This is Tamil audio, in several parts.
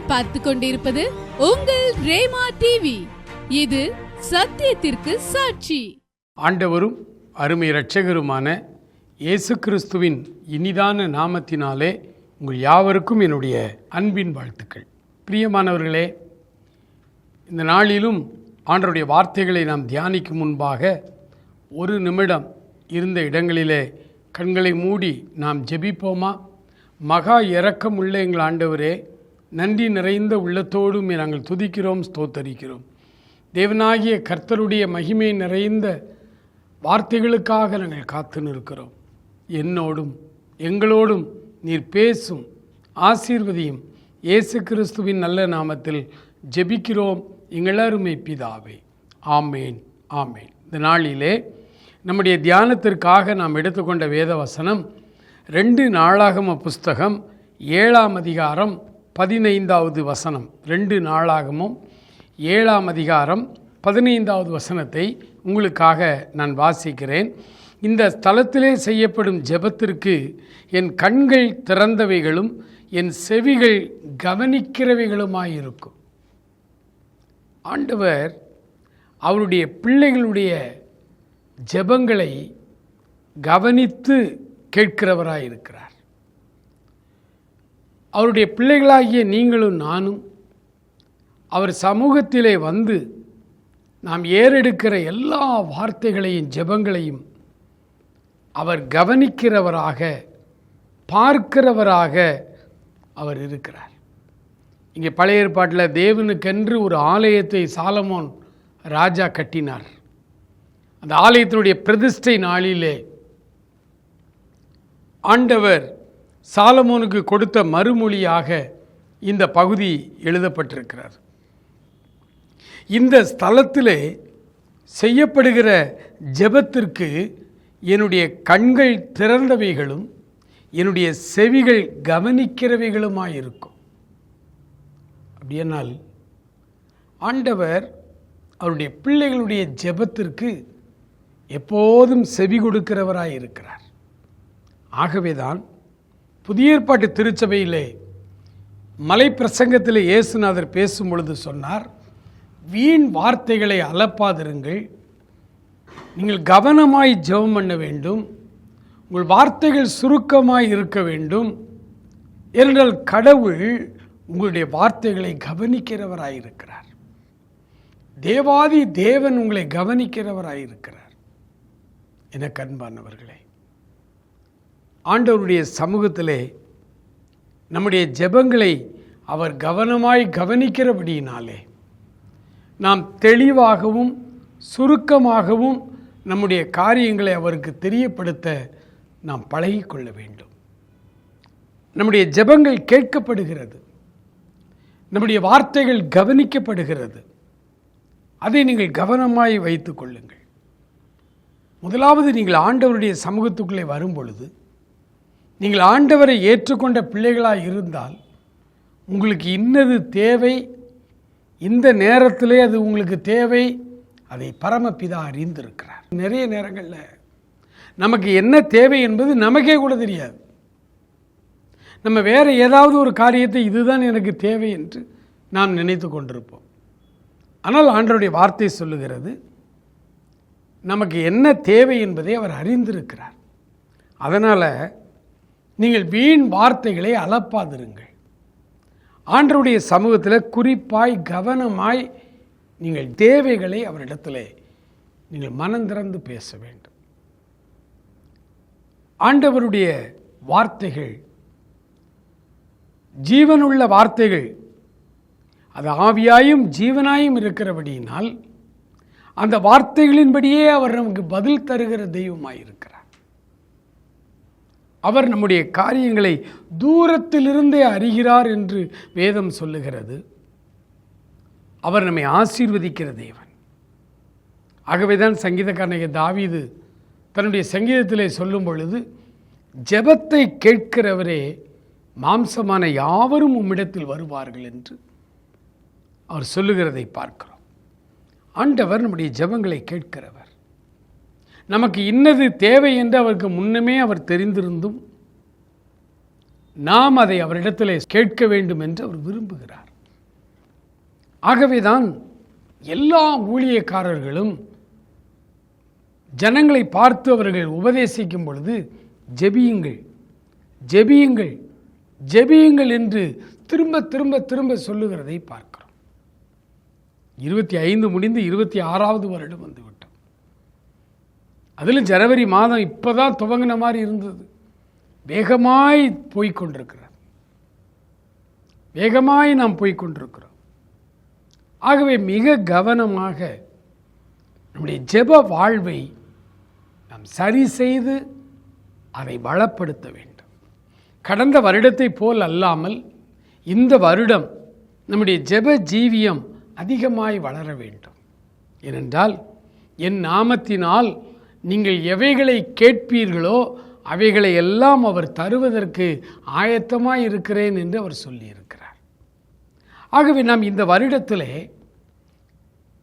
நீங்கள் பார்த்து கொண்டிருப்பது உங்கள் ரேமா டிவி. இது சத்தியத்திற்கு சாட்சி. ஆண்டவரும் அருமை இரட்சகருமான இயேசு கிறிஸ்துவின் இனிதான நாமத்தினாலே உங்கள் யாவருக்கும் என்னுடைய அன்பின் வாழ்த்துக்கள். பிரியமானவர்களே, இந்த நாளிலும் ஆண்டவருடைய வார்த்தைகளை நாம் தியானிக்கும் முன்பாக ஒரு நிமிடம் இருந்த இடங்களிலே கண்களை மூடி நாம் ஜெபிப்போமா? மகா இரக்கமுள்ள எங்கள் ஆண்டவரே, நன்றி நிறைந்த உள்ளத்தோடும் நாங்கள் துதிக்கிறோம், ஸ்தோத்தரிக்கிறோம். தேவனாகிய கர்த்தருடைய மகிமை நிறைந்த வார்த்தைகளுக்காக நாங்கள் காத்து நிற்கிறோம். என்னோடும் எங்களோடும் நீர் பேசும், ஆசீர்வதியும். இயேசு கிறிஸ்துவின் நல்ல நாமத்தில் ஜெபிக்கிறோம் எங்கள் அருமை பிதாவே, ஆமேன், ஆமேன். இந்த நாளிலே நம்முடைய தியானத்திற்காக நாம் எடுத்துக்கொண்ட வேத வசனம் 2 நாளாகம புஸ்தகம் 7ஆம் அதிகாரம் 15வது வசனம். 2 நாளாகமும் 7ஆம் அதிகாரம் 15வது வசனத்தை உங்களுக்காக நான் வாசிக்கிறேன். இந்த ஸ்தலத்திலே செய்யப்படும் ஜெபத்திற்கு என் கண்கள் திறந்தவைகளும் என் செவிகள் கவனிக்கிறவைகளுமாயிருக்கும். ஆண்டவர் அவருடைய பிள்ளைகளுடைய ஜெபங்களை கவனித்து கேட்கிறவராயிருக்கிறார். அவருடைய பிள்ளைகளாகிய நீங்களும் நானும் அவர் சமூகத்திலே வந்து நாம் ஏறெடுக்கிற எல்லா வார்த்தைகளையும் ஜெபங்களையும் அவர் கவனிக்கிறவராக, பார்க்கிறவராக அவர் இருக்கிறார். இங்கே பழைய ஏற்பாட்டில் தேவனுக்கென்று ஒரு ஆலயத்தை சாலமோன் ராஜா கட்டினார். அந்த ஆலயத்தினுடைய பிரதிஷ்டை நாளிலே ஆண்டவர் சாலமோனுக்கு கொடுத்த மறுமொழியாக இந்த பகுதி எழுதப்பட்டிருக்கிறார். இந்த ஸ்தலத்திலே செய்யப்படுகிற ஜெபத்திற்கு என்னுடைய கண்கள் திறந்தவைகளும் என்னுடைய செவிகள் கவனிக்கிறவைகளுமாயிருக்கும். அப்படியானால் ஆண்டவர் அவருடைய பிள்ளைகளுடைய ஜெபத்திற்கு எப்போதும் செவி கொடுக்கிறவராய் இருக்கிறார். ஆகவேதான் புதிய ஏற்பாட்டு திருச்சபையிலே மலை பிரசங்கத்திலே இயேசுநாதர் பேசும் பொழுது சொன்னார், வீண் வார்த்தைகளை அலப்பாதிருங்கள், நீங்கள் கவனமாய் ஜெபம் பண்ண வேண்டும், உங்கள் வார்த்தைகள் சுருக்கமாய் இருக்க வேண்டும். ஏனென்றால் கடவுள் உங்களுடைய வார்த்தைகளை கவனிக்கிறவராயிருக்கிறார். தேவாதி தேவன் உங்களை கவனிக்கிறவராயிருக்கிறார். எனக்கு அன்பானவர்களே, ஆண்டவருடைய சமூகத்திலே நம்முடைய ஜெபங்களை அவர் கவனமாய் கவனிக்கிறபடியினாலே நாம் தெளிவாகவும் சுருக்கமாகவும் நம்முடைய காரியங்களை அவருக்கு தெரியப்படுத்த நாம் பழகிக்கொள்ள வேண்டும். நம்முடைய ஜெபங்கள் கேட்கப்படுகிறது, நம்முடைய வார்த்தைகள் கவனிக்கப்படுகிறது. அதை நீங்கள் கவனமாய் வைத்து கொள்ளுங்கள். முதலாவது, நீங்கள் ஆண்டவருடைய சமூகத்துக்குள்ளே வரும் பொழுது, நீங்கள் ஆண்டவரை ஏற்றுக்கொண்ட பிள்ளைகளாக இருந்தால் உங்களுக்கு இன்னது தேவை, இந்த நேரத்திலே அது உங்களுக்கு தேவை, அதை பரமபிதா அறிந்திருக்கிறார். நிறைய நேரங்களில் நமக்கு என்ன தேவை என்பது நமக்கே கூட தெரியாது. நம்ம வேறு ஏதாவது ஒரு காரியத்தை இதுதான் எனக்கு தேவை என்று நாம் நினைத்து கொண்டிருப்போம். ஆனால் ஆண்டவருடைய வார்த்தை சொல்லுகிறது, நமக்கு என்ன தேவை என்பதை அவர் அறிந்திருக்கிறார். அதனால் நீங்கள் வீண் வார்த்தைகளை அலப்பாதிருங்கள். ஆண்டவருடைய சமூகத்தில் குறிப்பாய் கவனமாய் நீங்கள் தேவைகளை அவரிடத்தில் நீங்கள் மனம் திறந்து பேச வேண்டும். ஆண்டவருடைய வார்த்தைகள் ஜீவனுள்ள வார்த்தைகள், அது ஆவியாயும் ஜீவனாயும் இருக்கிறபடியினால் அந்த வார்த்தைகளின்படியே அவர் நமக்கு பதில் தருகிற தெய்வமாயிருக்கிறார். அவர் நம்முடைய காரியங்களை தூரத்திலிருந்தே அறிகிறார் என்று வேதம் சொல்லுகிறது. அவர் நம்மை ஆசீர்வதிக்கிற தேவன். ஆகவேதான் சங்கீதக்காரனாகிய தாவீது தன்னுடைய சங்கீதத்திலே சொல்லும் பொழுது, ஜெபத்தை கேட்கிறவரே மாம்சமான யாவரும் உம்மிடத்தில் வருவார்கள் என்று அவர் சொல்லுகிறதை பார்க்கிறோம். ஆண்டவர் நம்முடைய ஜெபங்களை கேட்கிறவர். நமக்கு இன்னது தேவை என்று அவருக்கு முன்னமே அவர் தெரிந்திருந்தும் நாம் அதை அவரிடத்தில் கேட்க வேண்டும் என்று அவர் விரும்புகிறார். ஆகவேதான் எல்லா ஊழியக்காரர்களும் ஜனங்களை பார்த்து அவர்கள் உபதேசிக்கும் பொழுது ஜெபியுங்கள், ஜெபியுங்கள், ஜெபியுங்கள் என்று திரும்ப திரும்ப திரும்ப சொல்லுகிறதை பார்க்கிறோம். 25 முடிந்து 26வது வருடம் வந்துவிட்டோம். அதிலும் ஜனவரி மாதம் இப்போதான் துவங்கின மாதிரி இருந்தது. வேகமாய் போய்கொண்டிருக்கிறது, வேகமாய் நாம் போய்கொண்டிருக்கிறோம். ஆகவே மிக கவனமாக நம்முடைய ஜெப வாழ்வை நாம் சரி செய்து அதை வளப்படுத்த வேண்டும். கடந்த வருடத்தை போல் அல்லாமல் இந்த வருடம் நம்முடைய ஜெப ஜீவியம் அதிகமாய் வளர வேண்டும். ஏனென்றால் என் நாமத்தினால் நீங்கள் எவைகளை கேட்பீர்களோ அவைகளை எல்லாம் அவர் தருவதற்கு ஆயத்தமாய் இருக்கிறேன் என்று அவர் சொல்லியிருக்கிறார். ஆகவே நாம் இந்த வருடத்திலே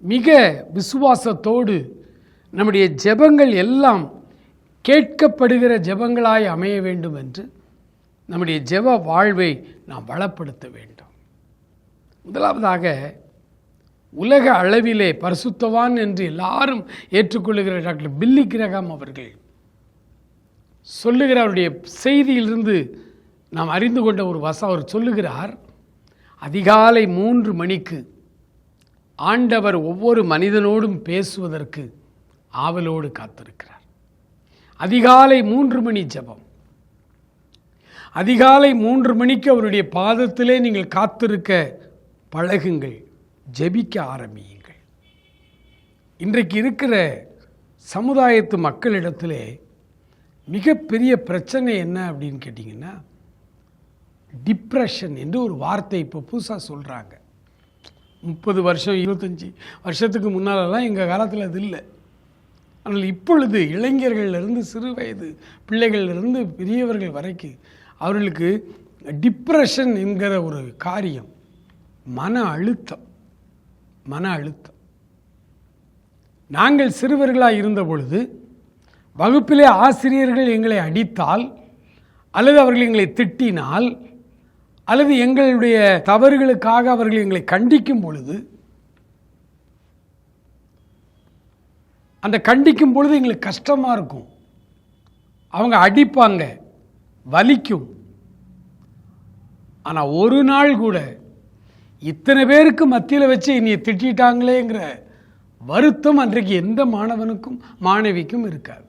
மிக விசுவாசத்தோடு நம்முடைய ஜெபங்கள் எல்லாம் கேட்கப்படுகிற ஜெபங்களாய் அமைய வேண்டும் என்று நம்முடைய ஜெப வாழ்வை நாம் வளப்படுத்த வேண்டும். முதலாவதாக உலக அளவிலே பரிசுத்தவான் என்று எல்லாரும் ஏற்றுக்கொள்ளுகிற டாக்டர் பில்லி கிரகாம் அவர்கள் சொல்லுகிற அவருடைய செய்தியிலிருந்து நாம் அறிந்து கொண்ட ஒரு அவர் சொல்லுகிறார், அதிகாலை 3 மணிக்கு ஆண்டவர் ஒவ்வொரு மனிதனோடும் பேசுவதற்கு ஆவலோடு காத்திருக்கிறார். அதிகாலை 3 மணி ஜெபம். அதிகாலை 3 மணிக்கு அவருடைய பாதத்திலே நீங்கள் காத்திருக்க பழகுங்கள், ஜெபிக்க ஆரம்பியுங்கள். இன்றைக்கு இருக்கிற சமுதாயத்து மக்களிடத்திலே மிகப்பெரிய பிரச்சனை என்ன அப்படின்னு கேட்டிங்கன்னா, டிப்ரெஷன் என்று ஒரு வார்த்தை இப்போ புதுசாக சொல்கிறாங்க. 30 வருஷம் 25 வருஷத்துக்கு முன்னாலெல்லாம் எங்கள் காலத்தில் அது இல்லை. ஆனால் இப்பொழுது இளைஞர்களிலிருந்து சிறு வயது பிள்ளைகளிலிருந்து பெரியவர்கள் வரைக்கும் அவர்களுக்கு டிப்ரெஷன் என்கிற ஒரு காரியம், மன அழுத்தம். நாங்கள் சிறுவர்களாக இருந்த பொழுது வகுப்பிலே ஆசிரியர்கள் எங்களை அடித்தால் அல்லது அவர்கள் எங்களை திட்டினால் அல்லது எங்களுடைய தவறுகளுக்காக அவர்கள் எங்களை கண்டிக்கும் பொழுது, அந்த கண்டிக்கும் பொழுது எங்களுக்கு கஷ்டமாக இருக்கும். அவங்க அடிப்பாங்க, வலிக்கும். ஆனால் ஒரு நாள் கூட இத்தனை பேருக்கு மத்தியில் வச்சு என்னை திட்டாங்களேங்கிற வருத்தம் அன்றைக்கு எந்த மாணவனுக்கும் மாணவிக்கும் இருக்காது.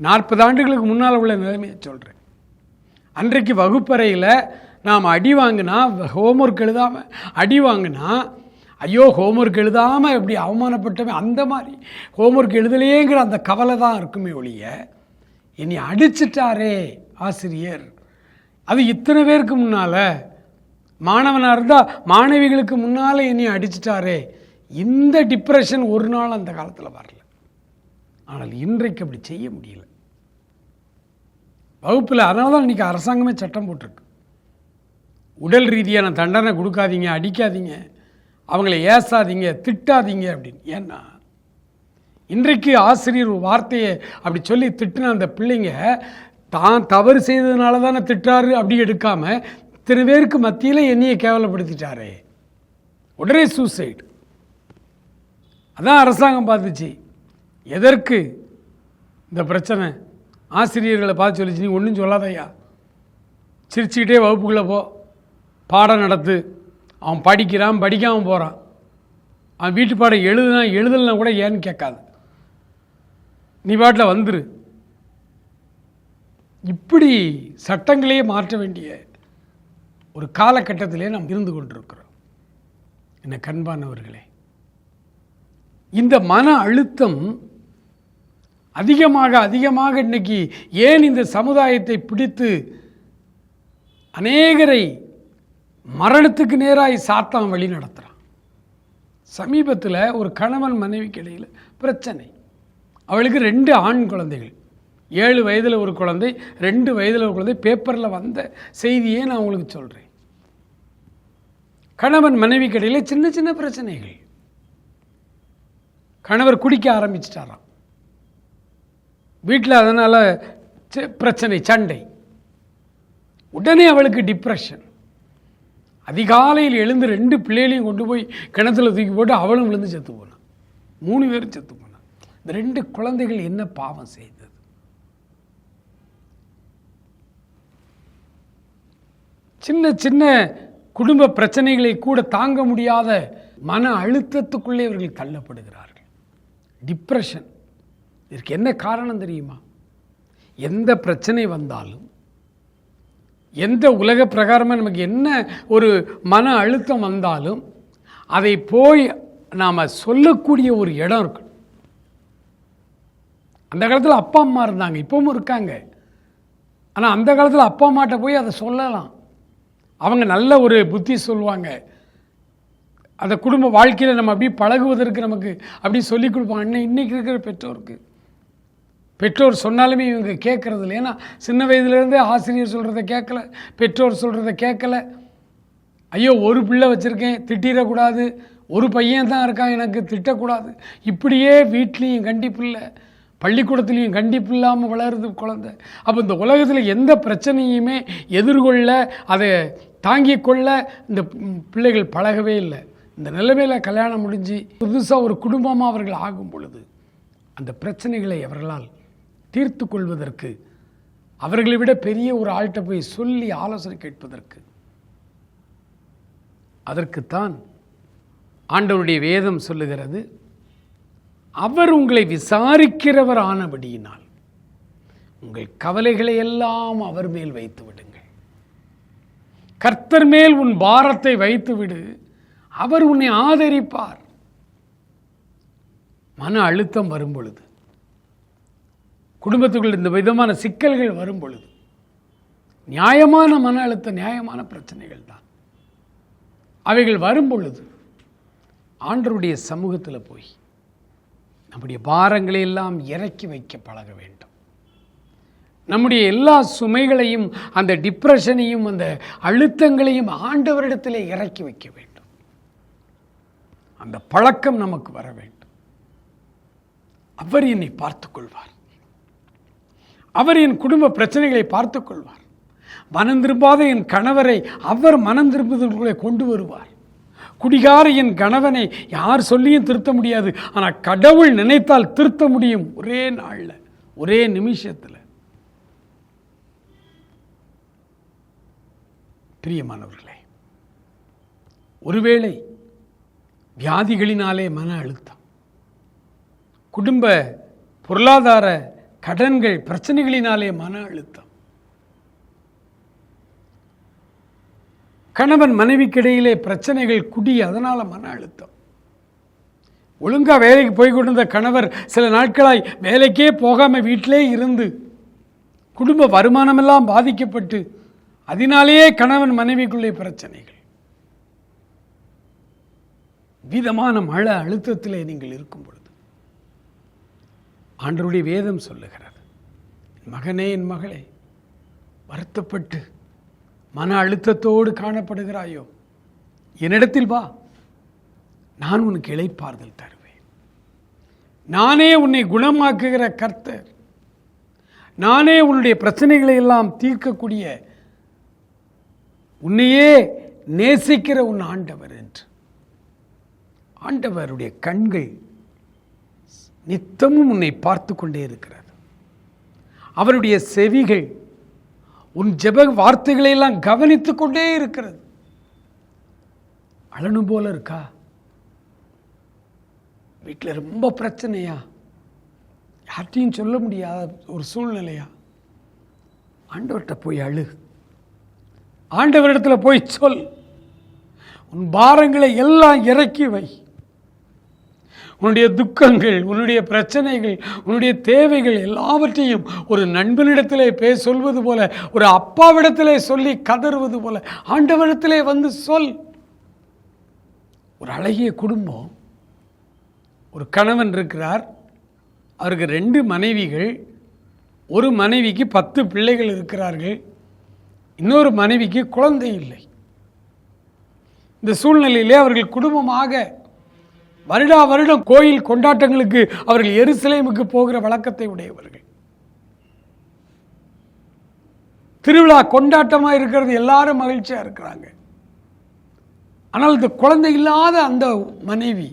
40 ஆண்டுகளுக்கு முன்னால் உள்ள நிலைமையை சொல்கிறேன். அன்றைக்கு வகுப்பறையில் நாம் அடி வாங்கினா, ஹோம்ஒர்க் எழுதாமல் அடி வாங்கினா, ஐயோ ஹோம்ஒர்க் எழுதாமல் எப்படி அவமானப்பட்டவன், அந்த மாதிரி ஹோம்ஒர்க் எழுதலையேங்கிற அந்த கவலை தான் இருக்குமே ஒழிய, என்னை அடிச்சிட்டாரே ஆசிரியர், அது இத்தனை பேருக்கு முன்னால், மாணவனாக இருந்தால் மாணவிகளுக்கு முன்னால் என்னை அடிச்சிட்டாரே, இந்த டிப்ரெஷன் ஒரு நாள் அந்த காலத்தில் வரல. ஆனால் இன்றைக்கு அப்படி செய்ய முடியல வகுப்பில். அதனால தான் இன்றைக்கி அரசாங்கமே சட்டம் போட்டிருக்கு, உடல் ரீதியான தண்டனை கொடுக்காதீங்க, அடிக்காதீங்க, அவங்கள ஏசாதீங்க, திட்டாதீங்க அப்படின்னு. ஏன்னா இன்றைக்கு ஆசிரியர் வார்த்தையை அப்படி சொல்லி திட்டின அந்த பிள்ளைங்க தான் தவறு செய்ததுனால தானே திட்டாரு அப்படி எடுக்காமல், இத்தனை பேருக்கு மத்தியில் என்னையை கேவலப்படுத்திட்டாரே, உடனே சூசைடு. அதான் அரசாங்கம் பார்த்துச்சு. எதற்கு இந்த பிரச்சனை? ஆசிரியர்களை பார்த்து சொல்லிச்சு, நீ ஒன்றும் சொல்லாதையா, சிரிச்சுக்கிட்டே வகுப்புக்குள்ளே போ, பாடம் நடத்து. அவன் படிக்கிறான், படிக்காமல் போகிறான், அவன் வீட்டு பாடம் எழுதலைன்னா கூட ஏன்னு கேட்காது, நீ பாட்டில் வந்துரு. இப்படி சட்டங்களையே மாற்ற வேண்டிய ஒரு காலகட்டத்திலே நாம் இருந்து கொண்டிருக்கிறோம். என்ன கண்பானவர்களே, இந்த மன அழுத்தம் அதிகமாக இன்னைக்கு ஏன் இந்த சமுதாயத்தை பிடித்து அநேகரை மரணத்துக்கு நேராய் சாத்தான் வழி நடத்துகிறான். சமீபத்தில் ஒரு கணவன் மனைவிக்கு இடையில் பிரச்சனை. அவளுக்கு 2 ஆண் குழந்தைகள், 7 வயதில் ஒரு குழந்தை, 2 வயதில் ஒரு குழந்தை. பேப்பரில் வந்த செய்தியே நான் உங்களுக்கு சொல்கிறேன். கணவன் மனைவிக்கு இடையில் சின்ன சின்ன பிரச்சனைகள். கணவர் குடிக்க ஆரம்பிச்சிட்டாராம் வீட்டில், அதனால் பிரச்சனை, சண்டை. உடனே அவளுக்கு டிப்ரெஷன். அதிகாலையில் எழுந்து 2 பிள்ளைகளையும் கொண்டு போய் கிணத்துல தூக்கி போட்டு அவளும் விழுந்து செத்து போனான். 3 பேரும் செத்து போனான். இந்த 2 குழந்தைகள் என்ன பாவம் செய்தது? சின்ன சின்ன குடும்ப பிரச்சனைகளை கூட தாங்க முடியாத மன அழுத்தத்துக்குள்ளே இவர்கள் தள்ளப்படுகிறார்கள். டிப்ரெஷன். இதற்கு என்ன காரணம் தெரியுமா? எந்த பிரச்சனை வந்தாலும், எந்த உலக பிரகாரமாக நமக்கு என்ன ஒரு மன அழுத்தம் வந்தாலும் அதை போய் நாம் சொல்லக்கூடிய ஒரு இடம் இருக்கு. அந்த காலத்தில் அப்பா அம்மா இருந்தாங்க, இப்பவும் இருக்காங்க. ஆனால் அந்த காலத்தில் அப்பா அம்மாட்ட போய் அதை சொல்லலாம். அவங்க நல்ல ஒரு புத்தி சொல்லுவாங்க. அந்த குடும்ப வாழ்க்கையில் நம்ம அப்படி பழகுவதற்கு நமக்கு அப்படி சொல்லிக் கொடுப்பாங்க. இன்னைக்கு இருக்கிற பெற்றோர் சொன்னாலுமே இவங்க கேட்கறது இல்லை. ஏன்னா சின்ன வயதுலேருந்தே ஆசிரியர் சொல்கிறத கேட்கல, பெற்றோர் சொல்கிறத கேட்கல. ஐயோ, ஒரு பிள்ளை வச்சுருக்கேன், திட்டிடக்கூடாது, ஒரு பையன் தான் இருக்கான், எனக்கு திட்டக்கூடாது. இப்படியே வீட்லேயும் கண்டிப்பு இல்லை, பள்ளிக்கூடத்துலேயும் கண்டிப்பு இல்லாமல் வளருது குழந்தை. அப்போ இந்த உலகத்தில் எந்த பிரச்சனையுமே எதிர்கொள்ள, அதை தாங்கிக் கொள்ள இந்த பிள்ளைகள் பழகவே இல்லை. இந்த நிலைமையில் கல்யாணம் முடிஞ்சு புதுசாக ஒரு குடும்பமாக அவர்கள் ஆகும் பொழுது அந்த பிரச்சனைகளை அவர்களால் தீர்த்து கொள்வதற்கு, அவர்களை விட பெரிய ஒரு ஆள்கிட்ட போய் சொல்லி ஆலோசனை கேட்பதற்கு, அதற்குத்தான் ஆண்டவருடைய வேதம் சொல்லுகிறது, அவர் உங்களை விசாரிக்கிறவர் ஆனபடியினால் உங்கள் கவலைகளை எல்லாம் அவர் மேல் வைத்து விடுங்கள். கர்த்தர் மேல் உன் பாரத்தை வைத்து விடு, அவர் உன்னை ஆதரிப்பார். மன அழுத்தம் வரும் பொழுது, குடும்பத்துக்குள் இந்த விதமான சிக்கல்கள் வரும் பொழுது, நியாயமான மன அழுத்தம், நியாயமான பிரச்சனைகள் தான். அவைகள் வரும் பொழுது ஆண்டவருடைய சமூகத்தில் போய் நம்முடைய பாரங்களை எல்லாம் இறக்கி வைக்க பழக வேண்டும். நம்முடைய எல்லா சுமைகளையும், அந்த டிப்ரெஷனையும், அந்த அழுத்தங்களையும் ஆண்டவரிடத்திலே இறக்கி வைக்க வேண்டும். அந்த பழக்கம் நமக்கு வர வேண்டும். அவர் என்னை பார்த்துக் கொள்வார், அவர் என் குடும்ப பிரச்சனைகளை பார்த்துக் கொள்வார். மனம் திரும்பாத என் கணவரை அவர் மனம் திரும்புதலுக்குள்ளே கொண்டு வருவார். குடிகார என் கணவனை யார் சொல்லியும் திருத்த முடியாது, ஆனால் கடவுள் நினைத்தால் திருத்த முடியும். ஒரே நாளில், ஒரே நிமிஷத்தில். பிரியமானவர்களே, ஒருவேளை வியாதிகளினாலே மன அழுத்தம், குடும்ப பொருளாதார கடன்கள் பிரச்சனைகளினாலே மன அழுத்தம், கணவன் மனைவிக்கிடையிலே பிரச்சனைகள், குடி, அதனால் மன அழுத்தம், ஒழுங்காக வேலைக்கு போய் கொண்டிருந்த கணவர் சில நாட்களாய் வேலைக்கே போகாமல் வீட்டிலே இருந்து குடும்ப வருமானமெல்லாம் பாதிக்கப்பட்டு அதனாலேயே கணவன் மனைவிக்குள்ளே பிரச்சனைகள், விதமான மன அழுத்தத்திலே நீங்கள் இருக்கும் பொழுது ஆண்டவருடைய வேதம் சொல்லுகிறது, மகனே, என் மகளே, வருத்தப்பட்டு மன அழுத்தத்தோடு காணப்படுகிறாயோ, என்னிடத்தில் வா, நான் உனக்கு இளைப்பாறுதல் தருவேன். நானே உன்னை குணமாக்குகிற கர்த்தர், நானே உன்னுடைய பிரச்சனைகளை எல்லாம் தீர்க்கக்கூடிய, உன்னையே நேசிக்கிற உன் ஆண்டவர் என்று. ஆண்டவருடைய கண்கள் நித்தமும் உன்னை பார்த்து கொண்டே இருக்கிறது. அவருடைய செவிகள் உன் ஜெப வார்த்தைகளை எல்லாம் கவனித்துக் கொண்டே இருக்கிறது. அழணும் போல இருக்கா? வீட்டில் ரொம்ப பிரச்சனையா? யார்ட்டையும் சொல்ல முடியாத ஒரு சூழ்நிலையா? ஆண்டவர்கிட்ட போய் அழு, ஆண்டவரிடத்தில் போய் சொல். உன் பாரங்களை எல்லாம் இறக்கி வை. உன்னுடைய துக்கங்கள், உன்னுடைய பிரச்சனைகள், உன்னுடைய தேவைகள் எல்லாவற்றையும் ஒரு நண்பனிடத்திலே சொல்வது போல, ஒரு அப்பாவிடத்திலே சொல்லி கதறுவது போல ஆண்டவரிடத்திலே வந்து சொல். ஒரு அழகிய குடும்பம், ஒரு கணவன் இருக்கிறார், அவருக்கு 2 மனைவிகள், ஒரு மனைவிக்கு 10 பிள்ளைகள் இருக்கிறார்கள், இன்னொரு மனைவிக்கு குழந்தை இல்லை. இந்த சூழ்நிலையிலே அவர்கள் குடும்பமாக வருடா வருடம் கோயில் கொண்டாட்டங்களுக்கு அவர்கள் எருசலேமுக்கு போகிற வழக்கத்தை உடையவர்கள். திருவிழா கொண்டாட்டமாக இருக்கிறது, எல்லாரும் மகிழ்ச்சியாக இருக்கிறாங்க. ஆனால் இந்த குழந்தை இல்லாத அந்த மனைவி,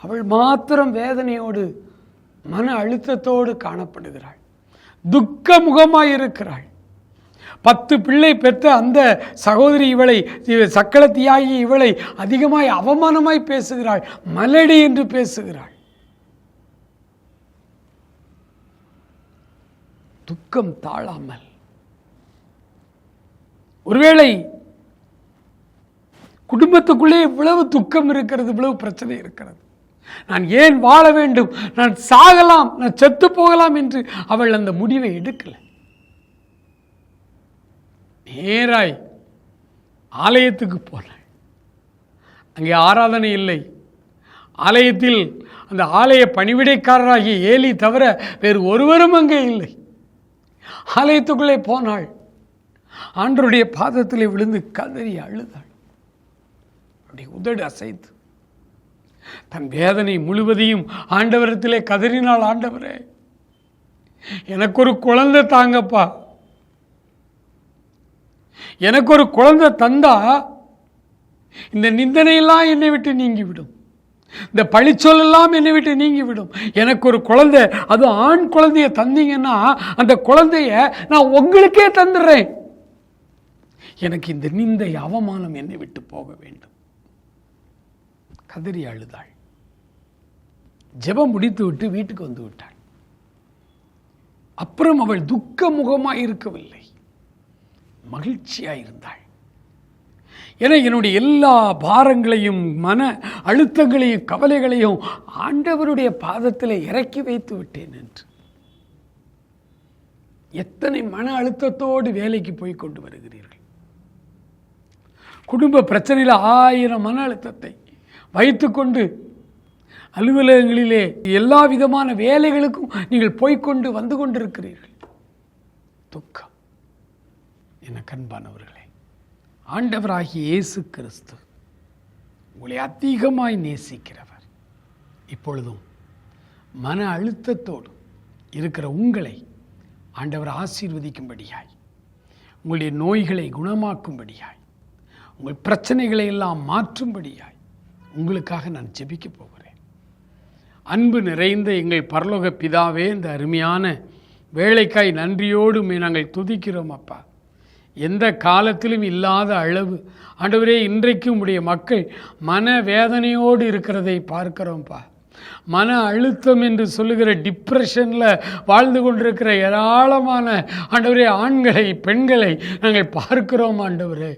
அவள் மாத்திரம் வேதனையோடு மன அழுத்தத்தோடு காணப்படுகிறாள், துக்க முகமாய் இருக்கிறாள். 10 பிள்ளை பெற்ற அந்த சகோதரி இவளை, சக்களத்தியாகி இவளை அதிகமாய் அவமானமாய் பேசுகிறாள், மலடி என்று பேசுகிறாள். துக்கம் தாழாமல், ஒருவேளை குடும்பத்துக்குள்ளே இவ்வளவு துக்கம் இருக்கிறது, இவ்வளவு பிரச்சனை இருக்கிறது, நான் ஏன் வாழ வேண்டும், நான் சாகலாம், நான் செத்து போகலாம் என்று அவள் அந்த முடிவை எடுக்கல. நேராய் ஆலயத்துக்கு போனாள். அங்கே ஆராதனை இல்லை. ஆலயத்தில் அந்த ஆலய பணிவிடைக்காரராகிய ஏலி தவிர வேறு ஒருவரும் அங்கே இல்லை. ஆலயத்துக்குள்ளே போனாள். ஆண்டவருடைய பாதத்திலே விழுந்து கதறி அழுதாள். அப்படி உதடு அசைத்து தன் வேதனை முழுவதையும் ஆண்டவரத்திலே கதறினாள். ஆண்டவரே, எனக்கு ஒரு குழந்தை தாங்கப்பா, எனக்கு ஒரு குழந்தை தந்தா இந்த நிந்தனையெல்லாம் என்னை விட்டு நீங்கிவிடும், இந்த பழிச்சொல்லாம் என்னை விட்டு நீங்கிவிடும். எனக்கு ஒரு குழந்தை, அது ஆண் குழந்தைய தந்தீங்கன்னா அந்த குழந்தைய நான் உங்களுக்கே தந்துடுறேன். எனக்கு இந்த நிந்தை அவமானம் என்னை விட்டு போக வேண்டும். கதறி அழுதாள். ஜெபம் முடித்து விட்டு வீட்டுக்கு வந்து விட்டாள். அப்புறம் அவள் துக்க முகமாய் இருக்கவில்லை, மகிழ்ச்சியாயிருந்தாள். என என்னுடைய எல்லா பாரங்களையும் மன அழுத்தங்களையும் கவலைகளையும் ஆண்டவருடைய பாதத்தில் இறக்கி வைத்து விட்டேன் என்று. எத்தனை மன அழுத்தத்தோடு வேலைக்கு போய் கொண்டு வருகிறீர்கள். குடும்ப பிரச்சனையில் 1000 மன அழுத்தத்தை வைத்துக்கொண்டு அலுவலகங்களிலே எல்லா விதமான வேலைகளுக்கும் நீங்கள் போய்கொண்டு வந்து கொண்டிருக்கிறீர்கள். துக்கம். எனக்கு அன்பானவர்களே, ஆண்டவராகிய இயேசு கிறிஸ்து உங்களை அதிகமாய் நேசிக்கிறவர். இப்பொழுதும் மன அழுத்தத்தோடு இருக்கிற உங்களை ஆண்டவர் ஆசீர்வதிக்கும்படியாய், உங்களுடைய நோய்களை குணமாக்கும்படியாய், உங்கள் பிரச்சனைகளை எல்லாம் மாற்றும்படியாய் உங்களுக்காக நான் ஜெபிக்க போகிறேன். அன்பு நிறைந்த எங்கள் பரலோக பிதாவே, இந்த அருமையான வேலைக்காய் நன்றியோடு நாங்கள் துதிக்கிறோம் அப்பா. எந்த காலத்திலும் இல்லாத அளவு ஆண்டவரே, இன்றைக்கு உம்முடைய மக்கள் மன வேதனையோடு இருக்கிறதை பார்க்கிறோம்ப்பா. மன அழுத்தம் என்று சொல்லுகிற டிப்ரெஷனில் வாழ்ந்து கொண்டிருக்கிற ஏராளமான ஆண்டவரே ஆண்களை, பெண்களை நாங்கள் பார்க்கிறோம். ஆண்டவரே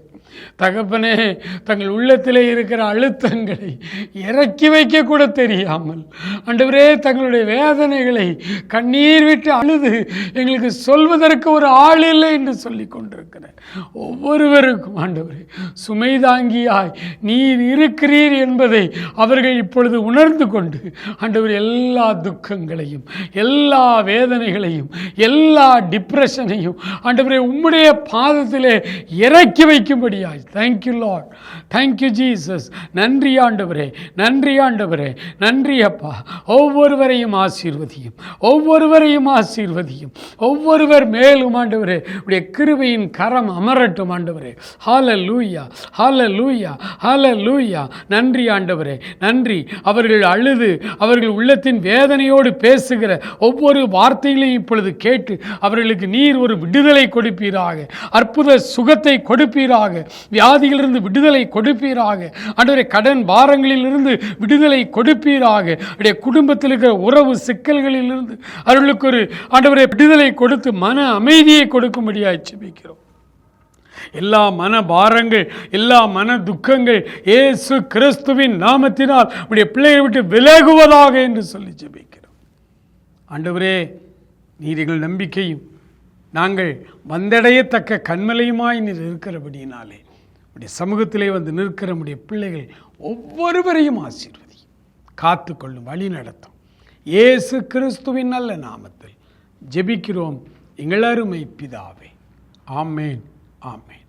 தகப்பனே, தங்கள் உள்ளத்திலே இருக்கிற அழுத்தங்களை இறக்கி வைக்க கூட தெரியாமல் ஆண்டவரே தங்களுடைய வேதனைகளை கண்ணீர் விட்டு அழுது எங்களுக்கு சொல்வதற்கு ஒரு ஆள் இல்லை என்று சொல்லி கொண்டிருக்கிற ஒவ்வொருவருக்கும் ஆண்டவரே சுமைதாங்கியாய் நீர் இருக்கிறீர் என்பதை அவர்கள் இப்பொழுது உணர்ந்து கொண்டு ஆண்டவர் எல்லா துக்கங்களையும், எல்லா வேதனைகளையும், எல்லா டிப்ரெஷனையும் ஆண்டவரே உம்முடைய பாதத்திலே இறக்கி வைக்கும்படி Thank you Lord. Thank you Jesus. நன்றி ஆண்டவரே, நன்றி ஆண்டவரே, நன்றி அப்பா. ஒவ்வொருவரையும் ஆசீர்வதியும், ஒவ்வொருவரையும் ஆசீர்வதியும். ஒவ்வொருவர் மேலும் ஆண்டவரே உடைய கிருபையின் கரம் அமரட்டும் ஆண்டவரே. ஹல்லேலூயா, ஹல்லேலூயா, ஹல்லேலூயா. நன்றி ஆண்டவரே, நன்றி. அவர்கள் அழுது அவர்கள் உள்ளத்தின் வேதனையோடு பேசுகிற ஒவ்வொரு வார்த்தைகளையும் இப்பொழுது கேட்டு அவர்களுக்கு நீர் ஒரு விடுதலை கொடுப்பீராக, அற்புத சுகத்தை கொடுப்பீராக, வியாதிகளிலிருந்து விடுதலை கொடுப்பீராக ஆண்டவரே, கடன் பாரங்களிலிருந்து விடுதலை கொடுப்பீராக, அவருடைய குடும்பத்தில் இருக்கிற உறவு சிக்கல்களிலிருந்து அவர்களுக்கு ஒரு ஆண்டவரே விடுதலை கொடுத்து மன அமைதியை கொடுக்கும்படியாக ஜெபிக்கிறோம். எல்லா மன பாரங்கள், எல்லா மன துக்கங்கள் இயேசு கிறிஸ்துவின் நாமத்தினால் உடைய பிள்ளைகளை விட்டு விலகுவதாக என்று சொல்லி ஜெபிக்கிறோம். ஆண்டவரே, நீர் எங்கள் நம்பிக்கையும் நாங்கள் வந்தடையத்தக்க கண்மலையுமாய் நீர் இருக்கிறபடியினாலே உடைய சமூகத்திலே வந்து நிற்கிற நம்முடைய பிள்ளைகள் ஒவ்வொருவரையும் ஆசீர்வதி, காத்துக்கொள்ளும், வழி நடத்தும். இயேசு கிறிஸ்துவின் நல்ல நாமத்தில் ஜெபிக்கிறோம் எங்கள் அருமை பிதாவே. ஆமேன், ஆமேன்.